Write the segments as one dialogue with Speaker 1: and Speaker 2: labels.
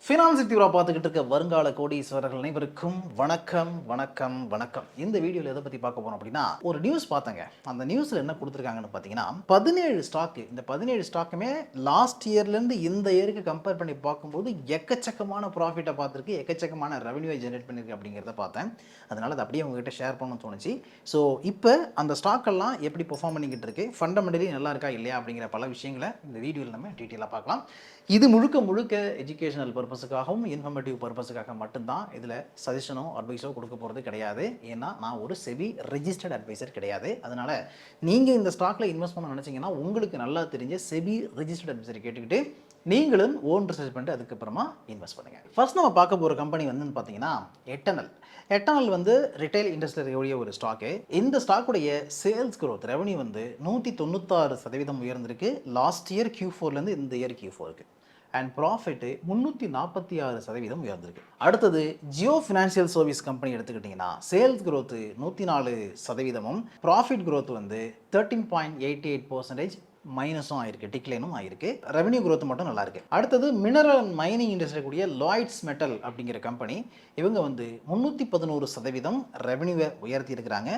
Speaker 1: Finance தீவிரா பார்த்துக்கிட்டு இருக்க வருங்கால கோடீஸ்வரர்கள் அனைவருக்கும் வணக்கம் வணக்கம் வணக்கம். இந்த வீடியோவில் எதை பற்றி பார்க்க போறோம் அப்படின்னா, ஒரு நியூஸ் பார்த்தங்க. அந்த நியூஸில் என்ன கொடுத்துருக்காங்கன்னு பார்த்தீங்கன்னா, 17 ஸ்டாக்கு. இந்த 17 ஸ்டாக்குமே லாஸ்ட் இயர்லேருந்து இந்த இயருக்கு கம்பேர் பண்ணி பார்க்கும்போது எக்கச்சக்கமான ப்ராஃபிட்டை பார்த்துருக்கு, எக்கச்சக்கமான ரெவன்யூவை ஜென்ரேட் பண்ணியிருக்கு அப்படிங்கிறத பார்த்தேன். அதனால் அதை அப்படியே உங்ககிட்ட ஷேர் பண்ணணும்னு தோணுச்சு. ஸோ இப்போ அந்த ஸ்டாக்கெல்லாம் எப்படி பெர்ஃபார்ம் பண்ணிக்கிட்டு இருக்கு, ஃபண்டமெண்டலி நல்லா இருக்கா இல்லையா அப்படிங்கிற பல விஷயங்களை இந்த வீடியோவில் நம்ம டீட்டெயிலாக பார்க்கலாம். இது முழுக்க முழுக்க எஜுகேஷனல் பர்பஸுக்காகவும் இன்ஃபர்மேட்டிவ் பர்பஸுக்காக மட்டும்தான். இதில் சஜஷனோ அட்வைஸோ கொடுக்க போகிறது கிடையாது. ஏன்னா நான் ஒரு செபி ரெஜிஸ்டர்ட் அட்வைசர் கிடையாது. அதனால் நீங்கள் இந்த ஸ்டாக்கில் இன்வெஸ்ட் பண்ண நினச்சிங்கன்னா உங்களுக்கு நல்லா தெரிஞ்ச செபி ரெஜிஸ்டர்ட் அட்வைசரை கேட்டுக்கிட்டு நீங்களும் ஓன் ரிசர்ச் பண்ணிட்டு அதுக்கப்புறமா இன்வெஸ்ட் பண்ணுங்கள். ஃபர்ஸ்ட் நம்ம பார்க்க போகிற கம்பெனி வந்து பார்த்தீங்கன்னா எட்டர்னல் வந்து ரிட்டைல் இண்டஸ்ட்ரியில் இருக்கக்கூடிய ஒரு ஸ்டாக்கு. இந்த ஸ்டாக்குடைய சேல்ஸ் க்ரோத் ரெவன்யூ வந்து 196% உயர்ந்திருக்கு லாஸ்ட் இயர் Q4லேருந்து இந்த இயர் Q4க்கு. அண்ட் ப்ராஃபிட் 346% உயர்ந்திருக்கு. அடுத்தது ஜியோ ஃபினான்ஷியல் சர்வீஸ் கம்பெனி எடுத்துக்கிட்டிங்கன்னா சேல்ஸ் க்ரோத்து 104%, ப்ராஃபிட் க்ரோத் வந்து 13.88% மைனஸும் ஆயிருக்கு, டிக்ளைனும் ஆயிருக்கு. ரெவன்யூ க்ரோத் மட்டும் நல்லா இருக்கு. அடுத்தது மினரல் அண்ட் மைனிங் இண்டஸ்ட்ரி கூடிய லாய்ட்ஸ் மெட்டல் அப்படிங்கிற கம்பெனி. இவங்க வந்து 311% ரெவன்யூவை உயர்த்தி இருக்கிறாங்க.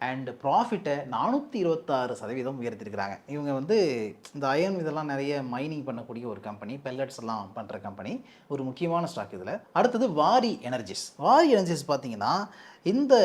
Speaker 1: அண்ட் ப்ராஃபிட்டை 426% உயர்த்தி இருக்கிறாங்க. இவங்க வந்து இந்த அயன் இதெல்லாம் நிறைய மைனிங் பண்ணக்கூடிய ஒரு கம்பெனி, பெல்லட்ஸ் எல்லாம் பண்ணுற கம்பெனி. ஒரு முக்கியமான ஸ்டாக் இதில். அடுத்தது வாரி எனர்ஜிஸ் பார்த்தீங்கன்னா இந்த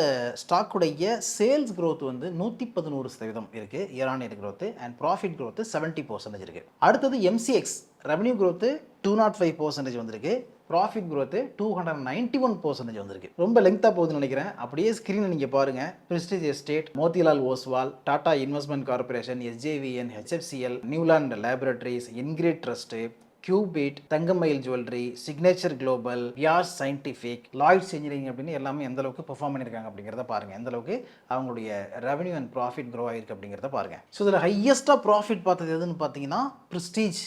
Speaker 1: ஸ்டாக்குடைய சேல்ஸ் க்ரோத் வந்து 111% இருக்குது, year on year growth. And profit growth 70% இருக்குது. அடுத்தது MCX ரெவன்யூ க்ரோத்து 205% வந்திருக்கு, ப்ராஃபிட் க்ரோத்து 291% வந்திருக்கு. ரொம்ப லெங்க்தாக போகுதுன்னு நினைக்கிறேன். அப்படியே ஸ்க்ரீனை நீங்கள் பாருங்கள். Prestige Estate, Motilal Oswal, Tata Investment Corporation, SJVN, HFCL, Neuland Laboratories, IndiGrid Trust, Cupid, Thangamayil Jewellery, Signature Global, Vyas Scientific, Lloyds Engineering அப்படின்னு எல்லாமே எந்த அளவுக்கு பெர்ஃபார்ம் பண்ணியிருக்காங்க அப்படிங்கிறத பாருங்கள். எந்த அளவுக்கு அவங்களுடைய ரெவன்யூ அண்ட் ப்ராஃபிட் க்ரோ ஆகிருக்கு அப்படிங்கிறத பாருங்கள். ஸோ இதில் ஹையஸ்ட்டாக ப்ராஃபிட் பார்த்தது எதுன்னு பார்த்தீங்கன்னா பிரிஸ்டீஜ்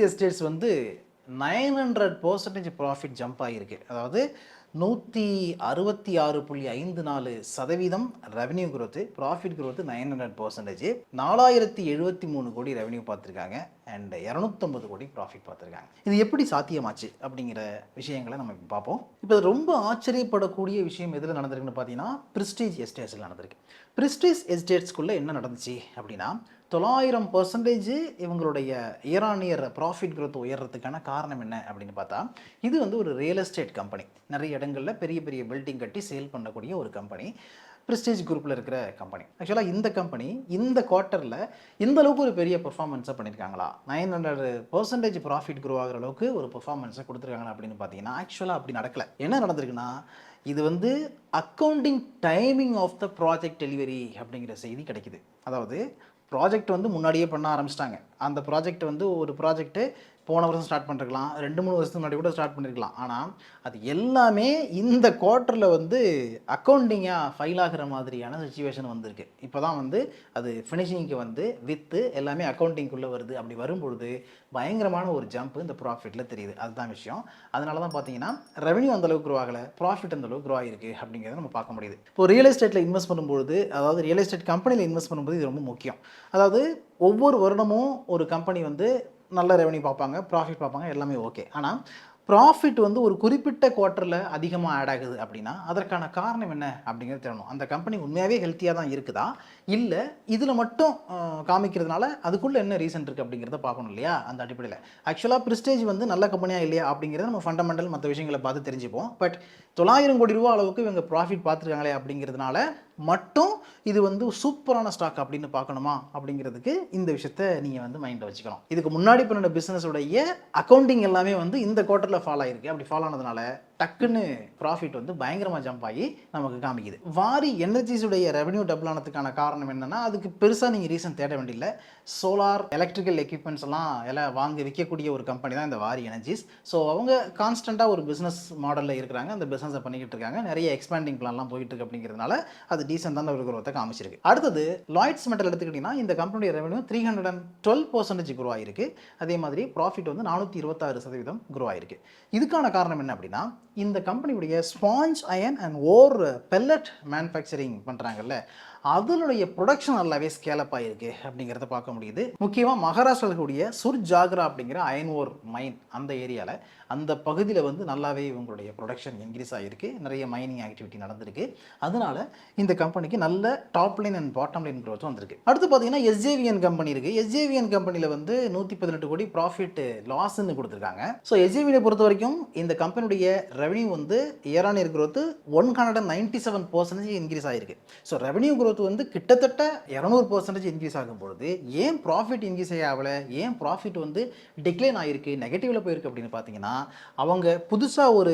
Speaker 1: எஸ்டேட்ஸ் வந்து 900% ப்ராஃபிட் ஜம்ப் ஆகிருக்கு. அதாவது 166.54% ரெவன்யூ க்ரோத்து, ப்ராஃபிட் க்ரோத்து 900%, 4073 கோடி ரெவன்யூ பார்த்துருக்காங்க. அண்ட் 250 கோடி ப்ராஃபிட் பார்த்துருக்காங்க. இது எப்படி சாத்தியமாச்சு அப்படிங்கிற விஷயங்களை நம்ம இப்போ பார்ப்போம். இப்போ ரொம்ப ஆச்சரியப்படக்கூடிய விஷயம் எதில் நடந்திருக்குன்னு பார்த்தீங்கன்னா பிரிஸ்டீஜ் எஸ்டேட்ஸில் நடந்திருக்கு. பிரிஸ்டீஜ் எஸ்டேட்ஸ்குள்ளே என்ன நடந்துச்சு அப்படின்னா 900% இவங்களுடைய year on year profit growth உயர்றதுக்கான காரணம் என்ன அப்படின்னு பார்த்தா, இது வந்து ஒரு ரியல் எஸ்டேட் கம்பெனி. நிறைய இடங்களில் பெரிய பெரிய பில்டிங் கட்டி சேல் பண்ணக்கூடிய ஒரு கம்பெனி, பிரிஸ்டீஜ் குரூப்பில் இருக்கிற கம்பெனி. ஆக்சுவலாக இந்த கம்பெனி இந்த குவார்ட்டரில் இந்த அளவுக்கு ஒரு பெரிய பெர்ஃபார்மன்ஸை பண்ணியிருக்காங்களா, 900% ப்ராஃபிட் க்ரோ ஆகிற அளவுக்கு ஒரு பெர்ஃபார்மன்ஸை கொடுத்துருக்காங்களா அப்படின்னு பார்த்தீங்கன்னா ஆக்சுவலாக அப்படி நடக்கலை. என்ன நடந்திருக்குன்னா, இது வந்து accounting timing of the project delivery அப்படிங்கிற செய்தி கிடைக்குது. அதாவது ப்ராஜெக்ட் வந்து முன்னாடியே பண்ண ஆரம்பிச்சிட்டாங்க. அந்த ப்ராஜெக்ட் வந்து ஒரு ப்ராஜெக்ட்டு போன வருஷம் ஸ்டார்ட் பண்ணிருக்கலாம், 2-3 வருஷத்துக்கு முன்னாடி கூட ஸ்டார்ட் பண்ணியிருக்கலாம். ஆனால் அது எல்லாமே இந்த குவார்ட்டரில் வந்து அக்கௌண்டிங்காக ஃபைல் ஆகிற மாதிரியான சுச்சுவேஷன் வந்திருக்கு. இப்போ தான் வந்து அது ஃபினிஷிங்க்கு வந்து வித்து எல்லாமே அக்கௌண்டிங்குள்ளே வருது. அப்படி வரும்பொழுது பயங்கரமான ஒரு ஜம்ப் இந்த ப்ராஃபிட்டில் தெரியுது. அதுதான் விஷயம். அதனால தான் பார்த்தீங்கன்னா ரெவன்யூ அந்தளவுக்கு க்ரோ ஆகலை, ப்ராஃபிட் அந்தளவுக்கு க்ரோ ஆகிருக்கு அப்படிங்கிறத நம்ம பார்க்க முடியுது. இப்போ ரியல் எஸ்டேட்டில் இன்வெஸ்ட் பண்ணும்போது, அதாவது ரியல் எஸ்டேட் கம்பெனியில் இன்வெஸ்ட் பண்ணும்போது இது ரொம்ப முக்கியம். அதாவது ஒவ்வொரு வருடமும் ஒரு கம்பெனி வந்து நல்ல ரெவன்யூ பார்ப்பாங்க, ப்ராஃபிட் பார்ப்பாங்க, எல்லாமே ஓகே. ஆனால் ப்ராஃபிட் வந்து ஒரு குறிப்பிட்ட குவார்ட்டரில் அதிகமாக ஆட் ஆகுது அப்படின்னா அதற்கான காரணம் என்ன அப்படிங்கிறது தெரியணும். அந்த கம்பெனி உண்மையாகவே ஹெல்த்தியாக தான் இருக்குதா, இல்லை இதில் மட்டும் காமிக்கிறதுனால அதுக்குள்ளே என்ன ரீசன் இருக்குது அப்படிங்கிறத பார்க்கணும் இல்லையா. அந்த அடிப்படையில் ஆக்சுவலாக பிரிஸ்டேஜ் வந்து நல்ல கம்பெனியாக இல்லையா அப்படிங்கிறத நம்ம ஃபண்டமெண்டல் மற்ற விஷயங்களை பார்த்து தெரிஞ்சுப்போம். பட் 900 கோடி ரூபா அளவுக்கு இவங்க ப்ராஃபிட் பார்த்துருக்காங்களே அப்படிங்கிறதுனால மட்டும் இது வந்து சூப்பரான ஸ்டாக் அப்படின்னு பார்க்கணுமா அப்படிங்கிறதுக்கு இந்த விஷயத்தை நீங்கள் வந்து மைண்டில் வச்சுக்கணும். இதுக்கு முன்னாடி பண்ண பிஸ்னஸோடைய அக்கௌண்டிங் எல்லாமே வந்து இந்த குவார்ட்டரில் ஃபாலோ ஆகிருக்கு. அப்படி ஃபாலோ ஆனதுனால டக்குன்னு ப்ராஃபிட் வந்து பயங்கரமாக ஜம்ப் ஆகி நமக்கு காமிக்குது. வாரி எனர்ஜிஸுடைய ரெவன்யூ டபுள் ஆனதுக்கான காரணம் என்னென்னா, அதுக்கு பெருசாக நீங்கள் ரீசன் தேட வேண்டியதில்லை. சோலார் எலக்ட்ரிக்கல் எக்யூப்மெண்ட்ஸ் எல்லாம் வாங்கி விற்கக்கூடிய ஒரு கம்பெனி தான் இந்த வாரி எனர்ஜிஸ். ஸோ அவங்க கான்ஸ்டண்ட்டாக ஒரு பிஸ்னஸ் மாடலில் இருக்கிறாங்க, அந்த பிஸ்னஸை பண்ணிக்கிட்டு இருக்காங்க, நிறைய எக்ஸ்பேண்டிங் பிளான்லாம் போயிட்டு இருக்கு. அப்படிங்கிறதுனால அது டீசெண்டான ஒரு குரோத்தை காமிச்சிருக்கு. அடுத்தது லாய்ட்ஸ் மெட்டல் எடுத்துக்கிட்டிங்கன்னா இந்த கம்பெனியோட ரெவன்யூ 312% க்ரோ ஆகிருக்கு. அதே மாதிரி ப்ராஃபிட் வந்து 426% க்ரோ ஆகிருக்கு. இதுக்கான காரணம் என்ன அப்படின்னா, இந்த கம்பெனியுடைய sponge iron and ore pellet manufacturing பண்ணுறாங்கல்ல, அதனுடைய ப்ரொடக்ஷன் நல்லாவே ஸ்கேலப் ஆகிருக்கு அப்படிங்கிறத பார்க்க முடியுது. முக்கியமாக மகாராஷ்டிராவில் இருக்கக்கூடிய சுர்ஜாகரா அப்படிங்கிற அயன் ஓர் மைன் அந்த ஏரியாவில் அந்த பகுதியில் வந்து நல்லாவே இவங்களுடைய ப்ரொடக்ஷன் இன்க்ரீஸ் ஆகிருக்கு. நிறைய மைனிங் ஆக்டிவிட்டி நடந்திருக்கு. அதனால இந்த கம்பெனிக்கு நல்ல top line and bottom line growth வந்திருக்கு. அடுத்து பார்த்தீங்கன்னா எஸ்ஜேவிஎன் கம்பெனி இருக்குது. எஸ்ஜேவிஎன் கம்பெனியில் வந்து 118 கோடி ப்ராஃபிட் லாஸ்ன்னு கொடுத்துருக்காங்க. ஸோ எஸ்ஜேவியை பொறுத்த வரைக்கும் இந்த கம்பெனியுடைய ரெவன்யூ வந்து year on year growth 197% increase ஆகிருக்கு. ஸோ ரெவன்யூ க்ரோத் வந்து கிட்டத்தட்ட 200% இன்க்ரீஸ் ஆகும் பொழுது ஏன் ப்ராஃபிட் இன்க்ரீஸ் ஆகலை, ஏன் ப்ராஃபிட் வந்து டிக்ளைன் ஆகிருக்கு, நெகட்டிவில் போயிருக்கு அப்படின்னு பார்த்தீங்கன்னா, அவங்க புதுசாக ஒரு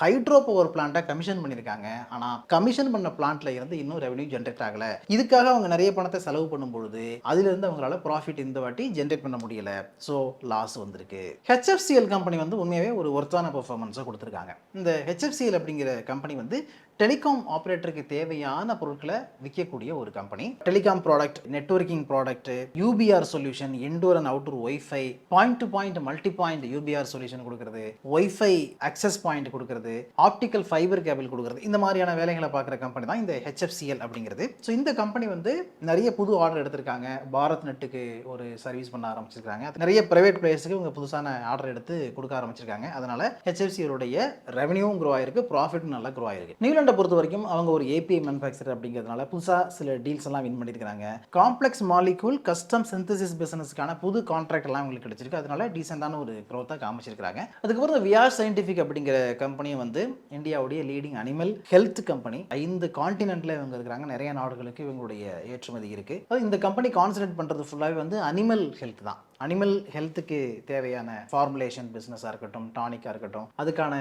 Speaker 1: ஹைட்ரோ பவர் பிளான்ட்டை கமிஷன் பண்ணியிருக்காங்க. ஆனால் கமிஷன் பண்ண பிளான்ட்ல இருந்து இன்னும் ரெவன்யூ ஜென்ரேட் ஆகலை. இதுக்காக அவங்க நிறைய பணத்தை செலவு பண்ணும் பொழுது அதிலிருந்து அவங்களால ப்ராஃபிட் இந்த வாட்டி ஜென்ரேட் பண்ண முடியல. ஸோ லாஸ் வந்திருக்கு. ஹெச்எஃப்சிஎல் கம்பெனி வந்து உண்மையாகவே ஒரு ஒர்த்தான பெர்ஃபார்மன்ஸை கொடுத்துருக்காங்க. இந்த ஹெச்எஃப்சிஎல் அப்படிங்கிற கம்பெனி வந்து டெலிகாம் ஆப்ரேட்டருக்கு தேவையான பொருட்களை விற்கக்கூடிய ஒரு company. Telecom product, networking product, UBR solution, indoor and outdoor wifi, point to point multi point UBR solution கொடுக்குறது, ஒய்ஃபை அக்சஸ் பாயிண்ட் கொடுக்குறது, ஆப்டிக்கல் ஃபைபர் கேபிள் கொடுக்குறது, இந்த மாதிரியான வேலைகளை பார்க்குற கம்பெனி தான் இந்த ஹெச்எஃப்சிஎல் அப்படிங்கிறது. ஸோ இந்த கம்பெனி வந்து நிறைய புது ஆர்டர் எடுத்திருக்காங்க. பாரத் நெட்டுக்கு ஒரு சர்வீஸ் பண்ண ஆரம்பிச்சிருக்காங்க. நிறைய பிரைவேட் பிளேயர்ஸுக்கு இவங்க புதுசான ஆர்டர் எடுத்து கொடுக்க ஆரம்பிச்சிருக்காங்க. அதனால ஹெச்எஃப்சிஎலுடைய ரெவன்யூவும் க்ரோ ஆயிருக்கு, ப்ராஃபிட்டும் நல்லா க்ரோ ஆயிருக்கு. நியூலாண்டை பொறுத்த வரைக்கும் அவங்க ஒரு ஏபிஐ மேனுஃபேக்சர் அப்படிங்கிறதுனால புதுசாக சில டீல்ஸ் எல்லாம் வின் பண்ணியிருக்காங்க. காம்ப்ளெக்ஸ் மாலிகூல் கஸ்டம் சிந்தசிஸ் பிசினஸ்க்கான புது கான்ட்ராக்ட் எல்லாம் உங்களுக்கு கிடைச்சிருக்கு. அதனால டீசெண்டான ஒரு க்ரோத்தை காமிச்சிருக்காங்க. அதுக்கப்புறம் விஆர் சயின்டிஃபிக் அப்படிங்கிற கம்பெனியை வந்து இந்தியாவுடைய லீடிங் அனிமல் ஹெல்த் கம்பெனி. 5 கான்டினென்ட்ல இவங்க இருக்கிறாங்க. நிறைய நாடுகளுக்கு இவங்களுடைய ஏற்றுமதி இருக்கு. இந்த கம்பெனி கான்சன்ட்ரேட் பண்றது ஃபுல்லாகவே வந்து அனிமல் ஹெல்த் தான். அனிமல் ஹெல்த்துக்கு தேவையான ஃபார்முலேஷன் பிஸ்னஸாக இருக்கட்டும், டானிக்காக இருக்கட்டும், அதுக்கான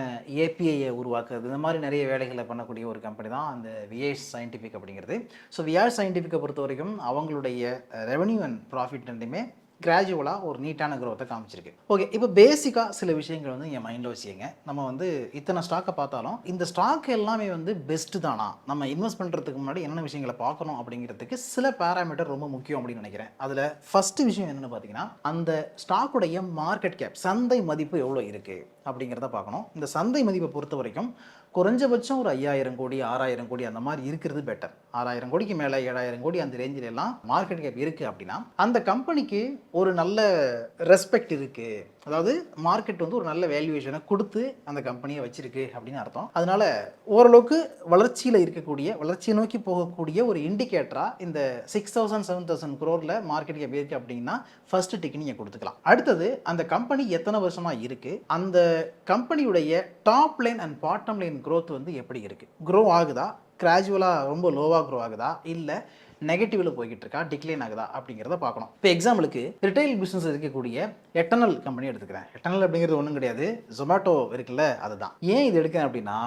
Speaker 1: ஏபிஐயை உருவாக்குறது, இந்த மாதிரி நிறைய வேலைகளை பண்ணக்கூடிய ஒரு கம்பெனி தான் அந்த விஆர் சயின்டிஃபிக் அப்படிங்கிறது. ஸோ விஆர் சயின்டிஃபிக்கை பொறுத்த வரைக்கும் அவங்களுடைய ரெவன்யூ அண்ட் ப்ராஃபிட் ரெண்டுமே கிராஜுவலாக ஒரு நீட்டான க்ரோத்தை காமிச்சிருக்கு. ஓகே, இப்போ பேசிக்காக சில விஷயங்கள் வந்து என் மைண்டில் வச்சுக்கங்க. நம்ம வந்து இத்தனை ஸ்டாக்கை பார்த்தாலும் இந்த ஸ்டாக் எல்லாமே வந்து பெஸ்ட்டு தானா, நம்ம இன்வெஸ்ட் பண்ணுறதுக்கு முன்னாடி என்னென்ன விஷயங்களை பார்க்கணும் அப்படிங்கிறதுக்கு சில பேராமீட்டர் ரொம்ப முக்கியம் அப்படின்னு நினைக்கிறேன். அதில் ஃபஸ்ட்டு விஷயம் என்னென்னு பார்த்தீங்கன்னா, அந்த ஸ்டாக்குடைய மார்க்கெட் கேப், சந்தை மதிப்பு எவ்வளோ இருக்குது அப்படிங்கிறத பார்க்கணும். இந்த சந்தை மதிப்பை பொறுத்த வரைக்கும் குறைஞ்சபட்சம் ஒரு 5000 கோடி 6000 கோடி அந்த மாதிரி இருக்கிறது பெட்டர். 6000 கோடிக்கு மேலே 7000 கோடி அந்த ரேஞ்சில் எல்லாம் மார்க்கெட் கேப் இருக்குது அப்படின்னா அந்த கம்பெனிக்கு ஒரு நல்ல ரெஸ்பெக்ட் இருக்குது. அதாவது மார்க்கெட் வந்து ஒரு நல்ல வேல்யூவேஷனை கொடுத்து அந்த கம்பெனியை வச்சிருக்கு அப்படின்னு அர்த்தம். அதனால ஓரளவுக்கு வளர்ச்சியில் இருக்கக்கூடிய, வளர்ச்சியை நோக்கி போகக்கூடிய ஒரு இண்டிகேட்டராக இந்த 6000-7000 crore மார்க்கெட் கேப் இருக்குது அப்படின்னா ஃபர்ஸ்ட் டிக் நீங்கள் கொடுத்துக்கலாம். அடுத்தது அந்த கம்பெனி எத்தனை வருஷமாக இருக்குது, அந்த கம்பெனியுடைய top line and bottom line growth வந்து எப்படி இருக்குது, க்ரோ ஆகுதா, கிராஜுவலாக ரொம்ப லோவாக க்ரோ ஆகுதா, இல்லை நெகட்டிவில் போய்கிட்டு இருக்கா, டிக்ளைன் ஆகுதா அப்படிங்கிறத பார்க்கணும். இப்போ எக்ஸாம்பிளுக்கு ரிட்டைல் பிஸ்னஸ் இருக்கக்கூடிய எட்டர்னல் கம்பெனி எடுத்துக்கிறேன். எட்டர்னல் அப்படிங்கிறது ஒன்றும் கிடையாது, ஜொமேட்டோ இருக்குல்ல, அதுதான். ஏன் இது எடுக்கிறேன் அப்படின்னா,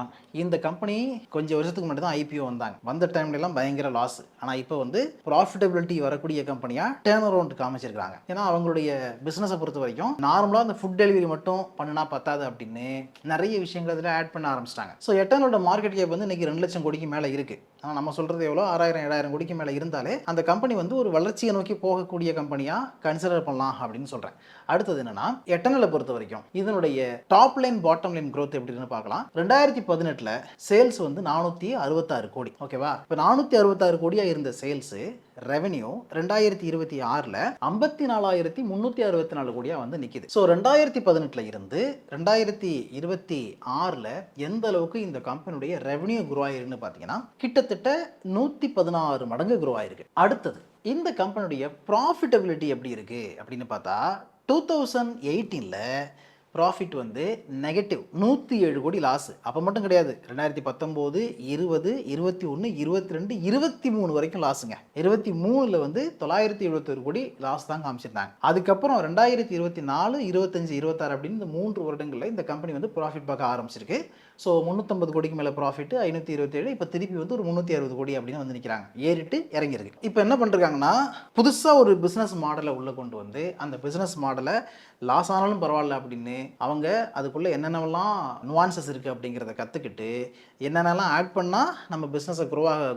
Speaker 1: இந்த கம்பெனி கொஞ்சம் வருஷத்துக்கு முன்னாடி தான் ஐபிஓ வந்தாங்க. வந்த டைம்லாம் பயங்கர லாஸ். ஆனால் இப்போ வந்து ப்ராஃபிட்டபிலிட்டி வரக்கூடிய கம்பெனியாக டேர்ன் அரவுண்ட் காமிச்சிருக்காங்க. ஏன்னா அவங்களுடைய பிஸ்னஸை பொறுத்த வரைக்கும் நார்மலாக அந்த ஃபுட் டெலிவரி மட்டும் பண்ணினா பத்தாது அப்படின்னு நிறைய விஷயங்கள் அதில் ஆட் பண்ண ஆரம்பிச்சிட்டாங்க. ஸோ எட்டர்னலோட மார்க்கெட் கேப் வந்து இன்னைக்கு 2 லட்சம் கோடிக்கு மேலே இருக்குது. ஆனால் நம்ம சொல்கிறது எவ்வளோ, 6000-7000 கோடிக்கு மேலே இருந்தாலே அந்த கம்பெனி வந்து ஒரு வளர்ச்சியை நோக்கி போகக்கூடிய கம்பெனியாக கன்சிடர் பண்ணலாம் அப்படின்னு சொல்கிறேன். அடுத்தது என்னன்னா, எட்டர்னலை பொறுத்த வரைக்கும் இதனுடைய top line bottom line growth எப்படின்னு பார்க்கலாம். 2018 சேல்ஸ் வந்து 466 கோடி. ஓகேவா? இப்போ 466 கோடியாக இருந்த சேல்ஸ் ரெவென்யூ 2026 54,364 கோடியாக வந்து நிற்கிது. ஸோ 2018 இருந்து 2026 எந்த அளவுக்கு இந்த கம்பெனியுடைய ரெவென்யூ க்ரோ ஆயிருக்குன்னு பார்த்தீங்கன்னா கிட்டத்தட்ட 116 மடங்கு க்ரோ ஆயிருக்கு. அடுத்தது இந்த கம்பெனியுடைய ப்ராஃபிட்டபிலிட்டி எப்படி இருக்கு அப்படின்னு பார்த்தா 2018 ப்ராஃபிட் வந்து நெகட்டிவ் 107 கோடி லாஸ். அப்போ மட்டும் கிடையாது, 2019, 20, 21, 22, 23 வரைக்கும் லாஸுங்க. 23 வந்து 971 கோடி லாஸ் தான் காமிச்சிருந்தாங்க. அதுக்கப்புறம் 2024, 25, 26 அப்படின்னு இந்த 3 வருடங்களில் இந்த கம்பெனி வந்து ப்ராஃபிட் பார்க்க ஆரம்பிச்சிருக்கு. ஸோ 350 கோடிக்கு மேலே ப்ராஃபிட், 527, இப்போ திருப்பி வந்து ஒரு 360 கோடி அப்படின்னு வந்து நிற்கிறாங்க. ஏறிட்டு இறங்கியிருக்கு. இப்போ என்ன பண்ணுறாங்கன்னா, புதுசாக ஒரு பிஸ்னஸ் மாடலை உள்ளே கொண்டு வந்து அந்த பிஸ்னஸ் மாடலை லாஸ் ஆனாலும் பரவாயில்ல அப்படின்னு அவங்க அதுக்குள்ளே என்னென்னலாம் நுவான்சஸ் இருக்குது அப்படிங்கிறத கற்றுக்கிட்டு என்னென்னலாம் ஆட் பண்ணால் நம்ம பிஸ்னஸை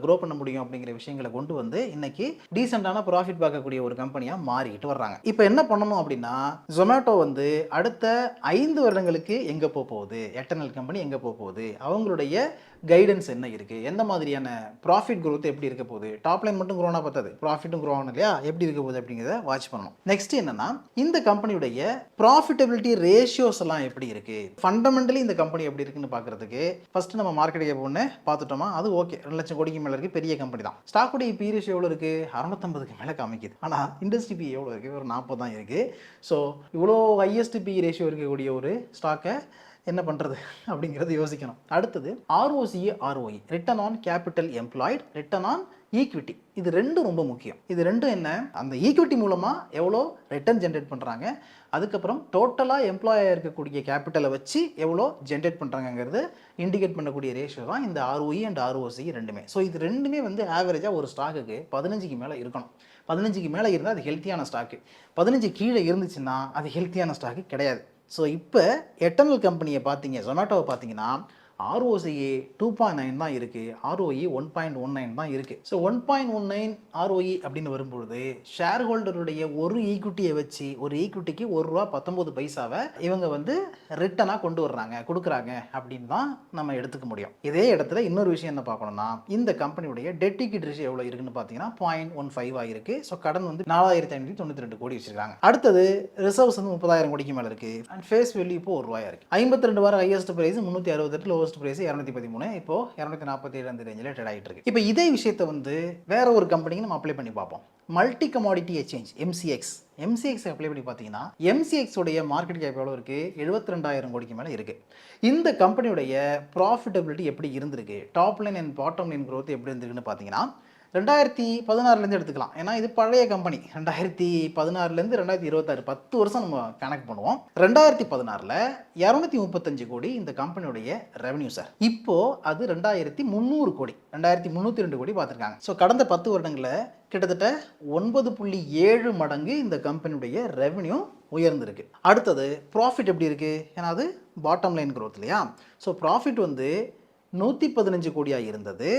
Speaker 1: க்ரோ பண்ண முடியும் அப்படிங்கிற விஷயங்களை கொண்டு வந்து இன்னைக்கு டீசெண்டான ப்ராஃபிட் பார்க்கக்கூடிய ஒரு கம்பெனியாக மாறிக்கிட்டு வர்றாங்க. இப்போ என்ன பண்ணணும் அப்படின்னா, ஜொமேட்டோ வந்து அடுத்த 5 வருடங்களுக்கு எங்கே போகுது, எட்டர்னல் கம்பெனி எங்கே போகுது, அவங்களுடைய கைடன்ஸ் என்ன இருக்குது, எந்த மாதிரியான ப்ராஃபிட் growth எப்படி இருக்க போகுது, டாப் லைன் மட்டும் க்ரோனா பார்த்தது ப்ராஃபிட்டும் க்ரோ ஆகணும் இல்லையா, எப்படி இருக்க போகுது அப்படிங்கிறத வாட்ச் பண்ணணும். நெக்ஸ்ட் என்னன்னா, இந்த கம்பெனியுடைய ப்ராஃபிட்டபிலிட்டி ரேஷியோஸ் எல்லாம் எப்படி இருக்கு, ஃபண்டமெண்டலி இந்த கம்பெனி எப்படி இருக்குன்னு பார்க்கறதுக்கு ஃபர்ஸ்ட் நம்ம மார்க்கெட் கேப் ஒன்று பார்த்துட்டோமா, அது ஓகே 2 லட்சம் கோடிக்கு மேலே இருக்குது, பெரிய கம்பெனி தான். ஸ்டாக்குடைய பி ரேஷியோ எவ்வளோ இருக்குது, 650க்கு மேலே காமிக்குது. ஆனால் இண்டஸ்ட்ரி பி எவ்வளோ இருக்குது, ஒரு 40 தான் இருக்குது. ஸோ இவ்வளோ ஹையஸ்ட் பி ரேஷியோ இருக்கக்கூடிய ஒரு ஸ்டாக்கை என்ன பண்ணுறது அப்படிங்கிறத யோசிக்கணும். அடுத்தது ROCE ROE, return on capital employed, return on equity. இது ரெண்டும் ரொம்ப முக்கியம். இது ரெண்டும் என்ன, அந்த ஈக்விட்டி மூலமாக எவ்வளோ ரிட்டர்ன் ஜென்ரேட் பண்ணுறாங்க, அதுக்கப்புறம் டோட்டலாக எம்ப்ளாயாக இருக்கக்கூடிய கேபிட்டலை வச்சு எவ்வளோ ஜென்ரேட் பண்ணுறாங்கிறது இண்டிகேட் பண்ணக்கூடிய ரேஷியோ தான் இந்த ROE அண்ட் ROCE ரெண்டுமே. ஸோ இது ரெண்டுமே வந்து ஆவரேஜாக ஒரு ஸ்டாக்குக்கு 15க்கு மேலே இருக்கணும். 15க்கு மேலே இருந்தால் அது ஹெல்த்தியான ஸ்டாக்கு, 15 கீழே இருந்துச்சுன்னா அது ஹெல்த்தியான ஸ்டாக்கு கிடையாது. ஸோ இப்போ எட்டர்னல் கம்பெனியை பார்த்தீங்க, ஜொமேட்டோவை பார்த்தீங்கன்னா ROCE 2.9 தான் இருக்குது, ROE 1.19 தான் இருக்குது. ஸோ 1.19 ROE அப்படின்னு வரும்பொழுது ஷேர் ஹோல்டருடைய ஒரு ஈக்விட்டியை வச்சு ஒரு ஈக்விட்டிக்கு ₹1.19 இவங்க வந்து ரிட்டனாக கொண்டு வர்றாங்க, கொடுக்குறாங்க அப்படின்னு தான் நம்ம எடுத்துக்க முடியும். இதே இடத்துல இன்னொரு விஷயம் என்ன பார்க்கணும்னா, இந்த கம்பெனியுடைய டெட் ஈக்விட்டி ரேஷியோ எவ்வளோ இருக்குன்னு பார்த்தீங்கன்னா 0.15 ஆகிருக்கு. ஸோ கடன் வந்து 4592 கோடி வச்சிருக்காங்க. அடுத்தது ரிசர்வ்ஸ் வந்து 30,000 கோடிக்கு மேலே இருக்குது. அண்ட் ஃபேஸ் வேல்யூ இப்போ ₹1 இருக்குது. 52 வாரம் ஹையஸ்ட் பிரைஸ், 368 லோவஸ்ட் பிரைஸ் 213, இப்போ 247 அந்த ரேஞ்சில் ட்ரேட் ஆகிட்டு இருக்கு. இப்போ இதே விஷயத்தை வந்து வேற ஒரு கம்பெனிக்கு நம்ம அப்ளை பண்ணி பார்ப்போம். Multi commodity exchange MCX apply பண்ணி பார்த்தீங்கன்னா MCX உடைய மார்க்கெட் கேப் எவ்வளோ இருக்குது, 72,000 கோடிக்கு மேலே இருக்குது. இந்த கம்பெனியுடைய ப்ராஃபிட்டபிலிட்டி எப்படி இருந்திருக்கு, top line and bottom line growth எப்படி இருந்திருக்குன்னு பார்த்தீங்கன்னா 2016 எடுத்துக்கலாம். ஏன்னா இது பழைய கம்பெனி. 2016 2026 10 வருஷம் நம்ம கணக்கு பண்ணுவோம். 2016 235 கோடி இந்த கம்பெனியுடைய ரெவன்யூ சார். இப்போ அது 2300 கோடி, 2302 கோடி பார்த்துருக்காங்க. ஸோ கடந்த 10 வருடங்களில் கிட்டத்தட்ட 9.7 மடங்கு இந்த கம்பெனியுடைய ரெவன்யூ உயர்ந்திருக்கு. அடுத்தது ப்ராஃபிட் எப்படி இருக்குது, ஏன்னா அது பாட்டம் லைன் growth இல்லையா. ஸோ ப்ராஃபிட் வந்து 115 கோடியாக இருந்தது,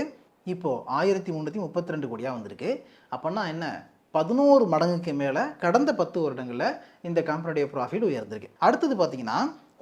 Speaker 1: இப்போது 1332 கோடியாக வந்திருக்கு. அப்போனா என்ன, 11 மடங்குக்கு மேலே கடந்த 10 வருடங்களில் இந்த கம்பெனியுடைய ப்ராஃபிட் உயர்ந்திருக்கு. அடுத்தது பார்த்தீங்கன்னா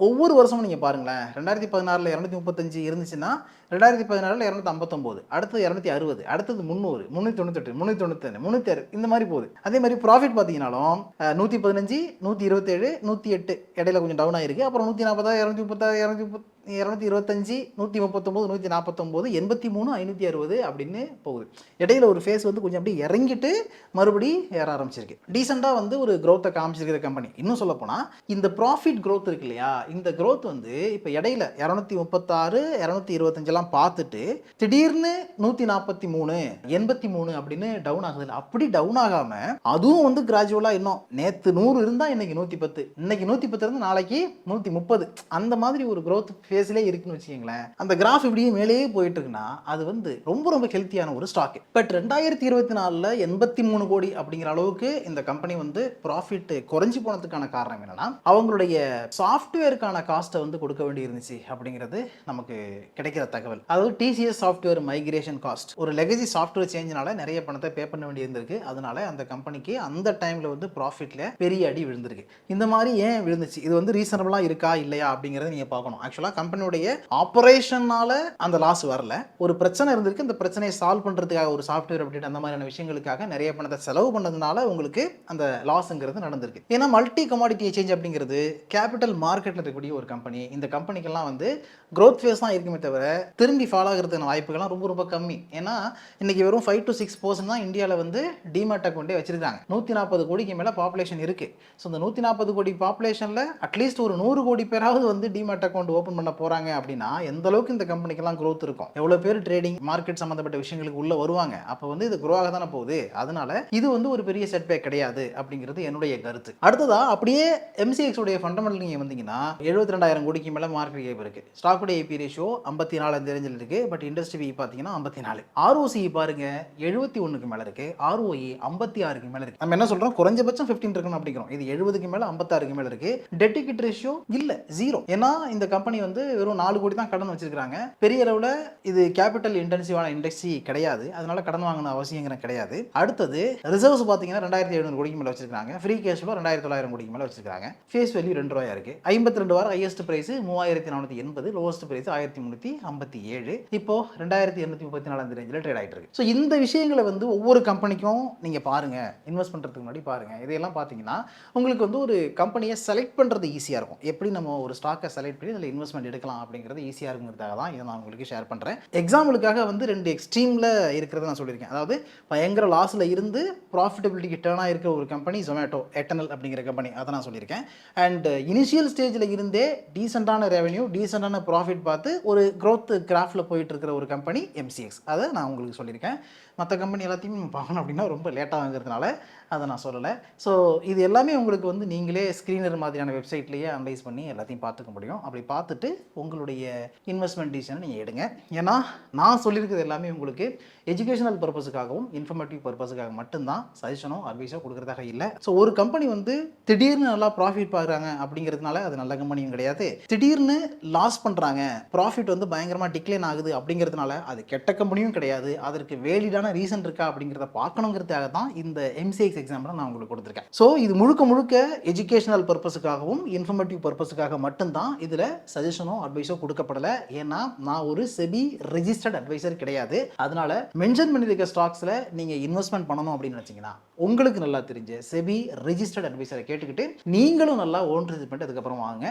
Speaker 1: ஒவ்வொரு வருஷமும் நீங்கள் பாருங்களேன், 2016 235 இருந்துச்சுன்னா 2017 259, அடுத்தது 260, அடுத்தது 300, 398, 391, 306 இந்த மாதிரி போகுது. அதே மாதிரி ப்ராஃபிட் பார்த்தீங்கன்னாலும் 115, 127, 108 இடையில கொஞ்சம் டவுன் ஆகிருக்கு. அப்புறம் 140, 230, 225, 139, 149, 83, 560 அப்படின்னு போகுது. இடையில ஒரு ஃபேஸ் வந்து கொஞ்சம் அப்படியே இறங்கிட்டு மறுபடி ஏற ஆரம்பிச்சிருக்கு. டீசெண்டாக வந்து ஒரு க்ரோத்தை காமிச்சிருக்கிற கம்பெனி. இன்னும் சொல்ல போனால் இந்த ப்ராஃபிட் க்ரோத் இருக்கு இல்லையா, இந்த க்ரோத் வந்து இப்போ இடையில 236, 225 பார்த்துட்டு திடீர்னு 143, 83 அப்படின்னு டவுன் ஆகுது. அப்படி டவுன் ஆகாம அதுவும் வந்து கிராஜுவலா இன்னும் நேத்து 100 இருந்தா இன்னைக்கு 110, இன்னைக்கு 110 இருந்து நாளைக்கு 130 அந்த மாதிரி ஒரு growth ஃபேஸ்லேயே இருக்குன்னு வச்சுக்கீங்களேன். அந்த கிராஃப் இப்படியே மேலேயே போயிட்டு இருக்குன்னா அது வந்து ரொம்ப ரொம்ப ஹெல்த்தியான ஒரு ஸ்டாக். பட் 2024 83 கோடி அப்படிங்கிற அளவுக்கு இந்த கம்பெனி வந்து ப்ராஃபிட் குறைஞ்சி போனதுக்கான காரணம் என்னன்னா, அவங்களுடைய சாஃப்ட்வேருக்கான காஸ்ட்டை வந்து கொடுக்க வேண்டி இருந்துச்சு அப்படிங்கிறது நமக்கு கிடைக்கிற தகவல். அதாவது TCS சாஃப்ட்வேர் மைக்ரேஷன் காஸ்ட், ஒரு லெகசி சாஃப்ட்வேர் சேஞ்சினால நிறைய பணத்தை பே பண்ண வேண்டி இருந்திருக்கு. அதனால அந்த கம்பெனிக்கு அந்த டைம்ல வந்து ப்ராஃபிட்ல பெரிய அடி விழுந்திருக்கு. இந்த மாதிரி ஏன் விழுந்துச்சு, இது வந்து ரீசனபிளா இருக்கா இல்லையா அப்படிங்கறத நீங்க பார்க்கணும். ஆக்சுவலா கம்பெனியுடைய ஆபரேஷனால அந்த லாஸ் வரல, ஒரு பிரச்சனை இருந்திருக்கு. இந்த பிரச்சனையை சால்வ் பண்றதுக்காக ஒரு சாஃப்ட்வேர் அப்டேட் அந்த மாதிரியான விஷயங்களுக்காக நிறைய பணத்தை செலவு பண்ணதுனால உங்களுக்கு அந்த லாஸ்ங்கிறது நடந்திருக்கு. ஏன்னா மல்டி கமாடிட்டி எக்ஸ்சேஞ்ச் அப்படிங்கிறது கேபிட்டல் மார்க்கெட்ல இருக்கக்கூடிய ஒரு கம்பெனி. இந்த கம்பெனிக்கெல்லாம் வந்து growth ஃபேஸ் தான் இருக்குமே தவிர திரும்பி ஃபாலோ ஆகிறதுக்கான வாய்ப்புகள்லாம் ரொம்ப ரொம்ப கம்மி. ஏன்னா இன்னைக்கு வெறும் 5 to 6% தான் இந்தியாவில் வந்து டிமேட் அக்கௌண்ட்டே வச்சிருக்காங்க. 140 கோடிக்கு மேலே பாப்புலேஷன் இருக்கு. ஸோ இந்த 140 கோடி பாப்புலேஷனில் அட்லீஸ்ட் ஒரு 100 கோடி பேராவது வந்து டிமேட் அக்கௌண்ட் ஓப்பன் பண்ண போறாங்க அப்படின்னா எந்த அளவுக்கு இந்த கம்பெனிக்கெல்லாம் growth இருக்கும், எவ்வளோ பேர் ட்ரேடிங் மார்க்கெட் சம்மந்தப்பட்ட விஷயங்களுக்கு உள்ள வருவாங்க, அப்போ வந்து இது grow ஆக தானே போகுது. அதனால இது வந்து ஒரு பெரிய செட்பேக் கிடையாது அப்படிங்கிறது என்னுடைய கருத்து. அடுத்ததா அப்படியே MCX உடைய ஃபண்டமெண்டல் நீங்க வந்தீங்கன்னா 72,000 கோடிக்கு மேலே மார்க்கெட் கேப் இருக்கு. ஸ்டாக் உடைய AP ரேஷியோ 54 இந்த ரேஞ்சில் இருக்குது. பட் இண்டஸ்ட்ரி வி பார்த்தீங்கன்னா 54. ROCE பாருங்க 71க்கு மேலே இருக்குது. ROE 56க்கு மேலே இருக்குது. நம்ம என்ன சொல்கிறோம், குறைஞ்சபட்சம் 15 இருக்கணும் அப்படிங்கிறோம். இது 70க்கு மேலே 56க்கு மேலே இருக்குது. டெட் ஈக்விட்டி ரேஷியோ இல்லை, 0. ஏன்னா இந்த கம்பெனி வந்து வெறும் 4 கோடி தான் கடன் வச்சிருக்காங்க. பெரிய அளவில் இது கேபிட்டல் இன்டென்சிவான இண்டஸ்ட்ரி கிடையாது, அதனால கடன் வாங்கணும் அவசியங்கிற கிடையாது. அடுத்தது ரிசர்வ்ஸ் பார்த்தீங்கன்னா 2700 கோடிக்கு மேலே வச்சிருக்காங்க. ஃப்ரீ கேஷ் ஃப்ளோ 2900 கோடிக்கு மேலே வச்சிருக்காங்க. ஃபேஸ் வேல்யூ 2 ரூபாயா இருக்கு. 52 வாரம் ஹையஸ்ட் பிரைஸ் 3480, லோவஸ்ட் பிரைஸ் 1357. இப்போ 2834 அந்த ரேஞ்சில் ட்ரேட் ஆகிட்டு இருக்கு. ஸோ இந்த விஷயங்களை வந்து ஒவ்வொரு கம்பெனிக்கும் நீங்கள் பாருங்க, இன்வெஸ்ட் பண்ணுறதுக்கு முன்னாடி பாருங்க. இதையெல்லாம் பார்த்தீங்கன்னா உங்களுக்கு வந்து ஒரு கம்பெனியை செலக்ட் பண்ணுறது ஈஸியாக இருக்கும். எப்படி நம்ம ஒரு ஸ்டாக்கை செலக்ட் பண்ணி அதில் இன்வெஸ்ட்மெண்ட் எடுக்கலாம் அப்படிங்கிறது ஈஸியாக இருக்குங்கிறதுக்காக தான் இதை நான் உங்களுக்கு ஷேர் பண்ணுறேன். எக்ஸாம்பிளுக்காக வந்து 2 எக்ஸ்ட்ரீமில் இருக்கிறத நான் சொல்லியிருக்கேன். அதாவது பயங்கர லாஸில் இருந்து ப்ராஃபிட்டபிலிட்டிக்கு டேர்னாக இருக்கிற ஒரு கம்பெனி ஜொமேட்டோ, எட்டர்னல் அப்படிங்கிற கம்பெனி, அதை நான் சொல்லியிருக்கேன். அண்ட் இனிஷியல் ஸ்டேஜில் இருந்தே டீசெண்டான ரெவன்யூ, டீசெண்டான ப்ராஃபிட் பார்த்து ஒரு க்ரோத் கிராஃபில் போயிட்டு இருக்கிற ஒரு கம்பெனி MCX, அதை நான் உங்களுக்கு சொல்லியிருக்கேன். மற்ற கம்பெனி எல்லாத்தையும் நம்ம பார்க்கணும் அப்படின்னா ரொம்ப லேட்டாக வாங்குறதுனால அதை நான் சொல்லலை. ஸோ இது எல்லாமே உங்களுக்கு வந்து நீங்களே ஸ்க்ரீனர் மாதிரியான வெப்சைட்லேயே அனலைஸ் பண்ணி எல்லாத்தையும் பார்த்துக்க முடியும். அப்படி பார்த்துட்டு உங்களுடைய இன்வெஸ்ட்மெண்ட் டிசிஷனை நீங்கள் எடுங்க. ஏன்னா நான் சொல்லியிருக்கிறது எல்லாமே உங்களுக்கு எஜுகேஷனல் பர்பஸுக்காகவும் இன்ஃபர்மேட்டிவ் பர்பஸுக்காக மட்டும்தான், சஜஷனோ அட்வைஸோ கொடுக்குறதாக இல்லை. ஸோ ஒரு கம்பெனி வந்து திடீர்னு நல்லா ப்ராஃபிட் பார்க்குறாங்க அப்படிங்கிறதுனால அது நல்ல கம்பெனியும் கிடையாது. திடீர்னு லாஸ் பண்ணுறாங்க, ப்ராஃபிட் வந்து பயங்கரமாக டிக்ளைன் ஆகுது அப்படிங்கிறதுனால அது கெட்ட கம்பெனியும் கிடையாது. அதற்கு வேலிடான ரீசன் இருக்கா அப்படிங்கிறத பார்க்கணுங்கிறதுக்காக தான் இந்த MCX எக்ஸாம்பிள் நான் உங்களுக்கு கொடுத்துருக்கேன். ஸோ இது முழுக்க முழுக்க எஜுகேஷனல் பர்பஸுக்காகவும் இன்ஃபர்மேட்டிவ் பர்பஸுக்காக மட்டும்தான், இதில் சஜஷனோ அட்வைஸோ கொடுக்கப்படலை. ஏன்னா நான் ஒரு செபி ரெஜிஸ்டர்ட் அட்வைசர் கிடையாது. அதனால மென்ஷன் பண்ணியிருக்க ஸ்டாக்ஸில் நீங்கள் இன்வெஸ்ட்மெண்ட் பண்ணணும் அப்படின்னு நினச்சிங்கன்னா உங்களுக்கு நல்லா தெரிஞ்ச செபி ரெஜிஸ்டர்ட் அட்வைசரை கேட்டுக்கிட்டு நீங்களும் நல்லா ஓன் ரிசர்ச் பண்ணிட்டு அதுக்கப்புறம் வாங்க.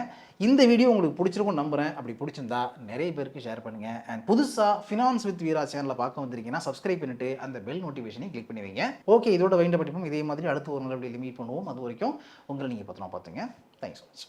Speaker 1: இந்த வீடியோ உங்களுக்கு பிடிச்சிருக்கும் நம்புகிறேன். அப்படி பிடிச்சிருந்தா நிறைய பேருக்கு ஷேர் பண்ணுங்கள். அண்ட் புதுசாக ஃபினான்ஸ் வித் வீரா சேனலில் பார்க்க வந்திருக்கீங்கன்னா சப்ஸ்கிரைப் பண்ணிட்டு அந்த பெல் நோட்டிஃபிகேஷனை கிளிக் பண்ணி வைங்க. ஓகே, இதோட வைண்ட படிப்போம். இதே மாதிரி அடுத்து ஒரு நல்ல வீடியோவில் மீட் பண்ணுவோம். அது வரைக்கும் உங்களை நீங்கள் பார்த்துங்க. Thanks so much.